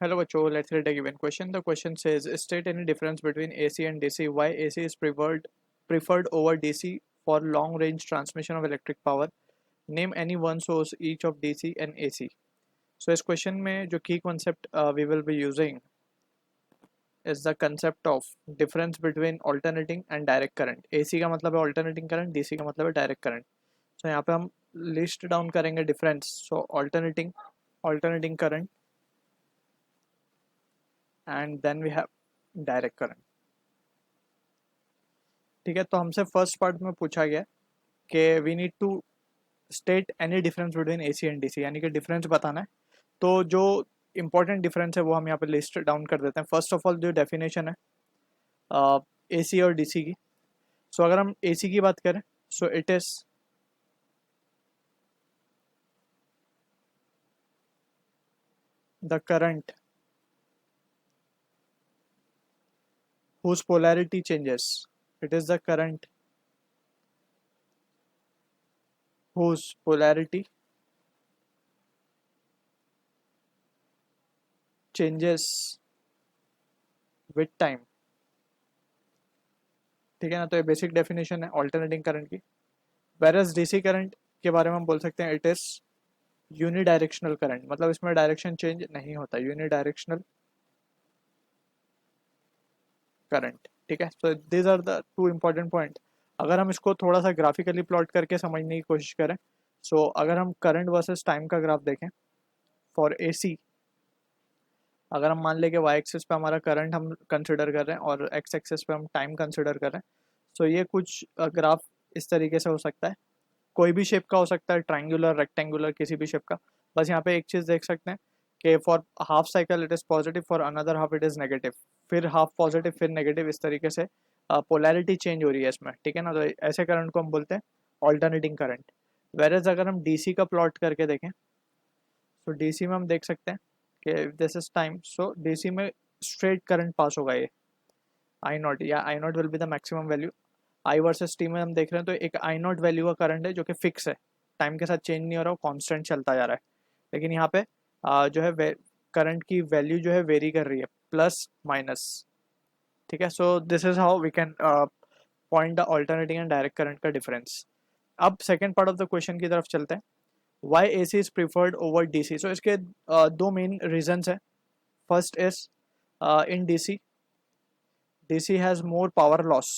Hello, Bacho. Let's read a given question. The question says, state any difference between AC and DC. Why AC is preferred over DC for long range transmission of electric power. Name any one source each of DC and AC. So इस question में जो key concept we will be using is the concept of difference between alternating and direct current. AC का मतलब है alternating current, DC का मतलब है direct current. So यहाँ पे हम list down करेंगे difference. So alternating current and then we have direct current. ठीक है, तो हमसे फर्स्ट पार्ट में पूछा गया कि we need to state any difference between AC and DC, यानी कि डिफरेंस बताना है। तो जो इंपॉर्टेंट डिफरेंस है वो हम यहाँ पे लिस्ट डाउन कर देते हैं। फर्स्ट ऑफ ऑल जो डेफिनेशन है एसी और डीसी की, सो अगर हम एसी की बात करें, so it is the current whose polarity changes. It is the current whose polarity changes with time. ठीक है ना, तो ये बेसिक डेफिनेशन है ऑल्टरनेटिंग करंट की। वेरएस डीसी करंट के बारे में हम बोल सकते हैं इट इज यूनिडायरेक्शनल करंट, मतलब इसमें डायरेक्शन चेंज नहीं होता, यूनिडायरेक्शनल करंट। ठीक है, so these are the two important point. अगर हम इसको थोड़ा सा ग्राफिकली प्लॉट करके समझने की कोशिश करें, सो अगर हम करंट वर्सेस टाइम का ग्राफ देखें फॉर एसी, अगर हम मान लें कि वाई एक्सिस पे हमारा करंट हम कंसिडर कर रहे हैं और एक्स एक्सिस पे हम टाइम कंसिडर कर रहे हैं, सो ये कुछ ग्राफ इस तरीके से हो सकता है। कोई भी शेप का हो सकता है, ट्रायंगुलर, रेक्टेंगुलर, किसी भी शेप का। बस यहाँ पे एक चीज़ देख सकते हैं कि for half cycle it is positive, for another half it is negative, फिर हाफ पॉजिटिव फिर नेगेटिव, इस तरीके से पोलैरिटी चेंज हो रही है इसमें। ठीक है ना, तो ऐसे करंट को हम बोलते हैं ऑल्टरनेटिंग करंट। वेरएज अगर हम डीसी का प्लॉट करके देखें, तो डीसी में हम देख सकते हैं कि this is time, so DC में स्ट्रेट करंट पास होगा ये आई नॉट, या I naught will be the maximum value. I versus t में हम देख रहे हैं तो एक आई नॉट वैल्यू का करंट है जो कि फिक्स है, टाइम के साथ चेंज नहीं हो रहा, कांस्टेंट चलता जा रहा है। लेकिन यहाँ पे जो है करंट की वैल्यू जो है वेरी कर रही है, प्लस माइनस। ठीक है, so this is how we can point the alternating and direct current का डिफरेंस। अब second part of the question की तरफ चलते हैं, why A C is preferred over D C. So इसके दो मेन रीजन्स हैं। First is in DC has more power loss,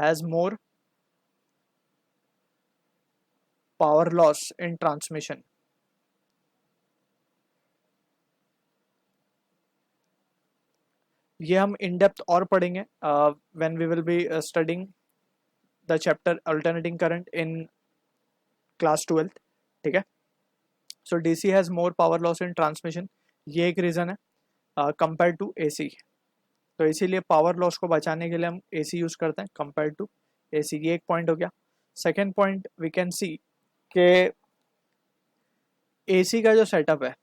has more power loss in transmission. ये हम इन डेप्थ और पढ़ेंगे when we will be studying the chapter alternating current in class 12th। ठीक है, so DC has more power loss in transmission, ये एक reason है compare to AC। तो इसीलिए पावर लॉस को बचाने के लिए हम AC यूज़ करते हैं कंपेयर टू AC। ये एक पॉइंट हो गया। Second point we can see कि AC का जो सेटअप है,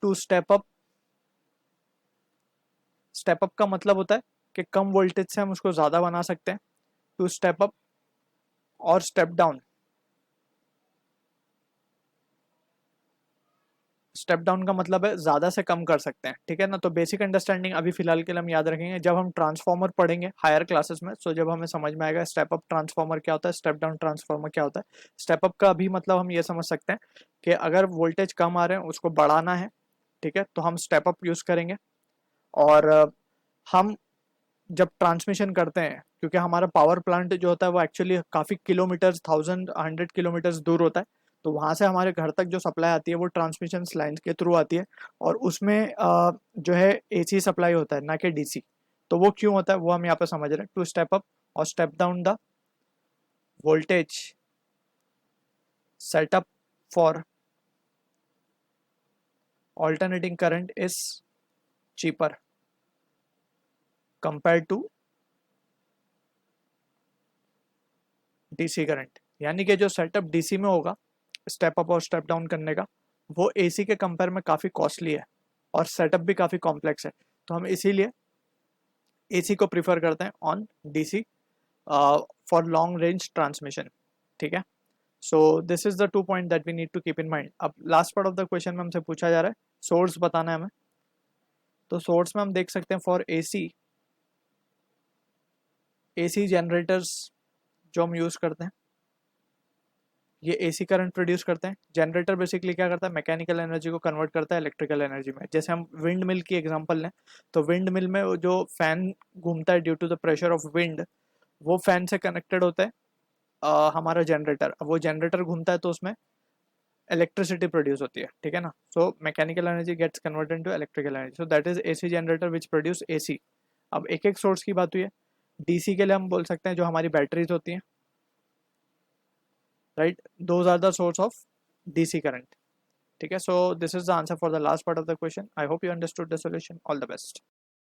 टू स्टेप अप का मतलब होता है कि कम वोल्टेज से हम उसको ज़्यादा बना सकते हैं। टू स्टेप अप और स्टेप डाउन का मतलब है ज़्यादा से कम कर सकते हैं। ठीक है ना, तो बेसिक अंडरस्टैंडिंग अभी फिलहाल के लिए हम याद रखेंगे। जब हम ट्रांसफॉर्मर पढ़ेंगे हायर क्लासेस में, सो जब हमें समझ में आएगा स्टेप अप ट्रांसफॉर्मर क्या होता है, स्टेप डाउन ट्रांसफॉर्मर क्या होता है। स्टेप अप का भी मतलब हम ये समझ सकते हैं कि अगर वोल्टेज कम आ रहे हैं उसको बढ़ाना है, ठीक है, तो हम स्टेप अप यूज़ करेंगे। और हम जब ट्रांसमिशन करते हैं, क्योंकि हमारा पावर प्लांट जो होता है वो एक्चुअली काफ़ी किलोमीटर्स, 1000 100 किलोमीटर्स दूर होता है, तो वहाँ से हमारे घर तक जो सप्लाई आती है वो ट्रांसमिशन लाइन के थ्रू आती है, और उसमें जो है AC सप्लाई होता है, ना कि DC। तो वो क्यों होता है वो हम यहाँ पर समझ रहे हैं। टू स्टेप अप और step down the voltage setup for alternating current is cheaper compared to DC current. यानी कि जो सेटअप DC में होगा स्टेप अप और स्टेप डाउन करने का, वो AC के कंपेयर में काफ़ी कॉस्टली है और सेटअप भी काफ़ी कॉम्प्लेक्स है। तो हम इसीलिए AC को प्रीफर करते हैं on DC for long range transmission. ठीक है, so this is the two point that we need to keep in mind. अब last part of the question में हमसे पूछा जा रहा है सोर्स बताना है हमें। तो सोर्स में हम देख सकते हैं फॉर एसी जनरेटर्स जो हम यूज़ करते हैं, ये एसी करंट प्रोड्यूस करते हैं। जनरेटर बेसिकली क्या करता है, मैकेनिकल एनर्जी को कन्वर्ट करता है इलेक्ट्रिकल एनर्जी में। जैसे हम विंड मिल की एग्जांपल लें, तो विंड मिल में वो जो फैन घूमता है due to the pressure of wind, वो फैन से कनेक्टेड होता है हमारा जनरेटर। अब वो जनरेटर घूमता है तो उसमें इलेक्ट्रिसिटी प्रोड्यूस होती है, ठीक है ना। So mechanical energy gets converted into electrical energy, so that is AC generator which produce AC. अब एक एक सोर्स की बात हुई है। डीसी के लिए हम बोल सकते हैं जो हमारी बैटरीज होती हैं, right, those are the source of DC current, ठीक है। So this is the answer for the last part of the question. I hope you understood the solution. All the best.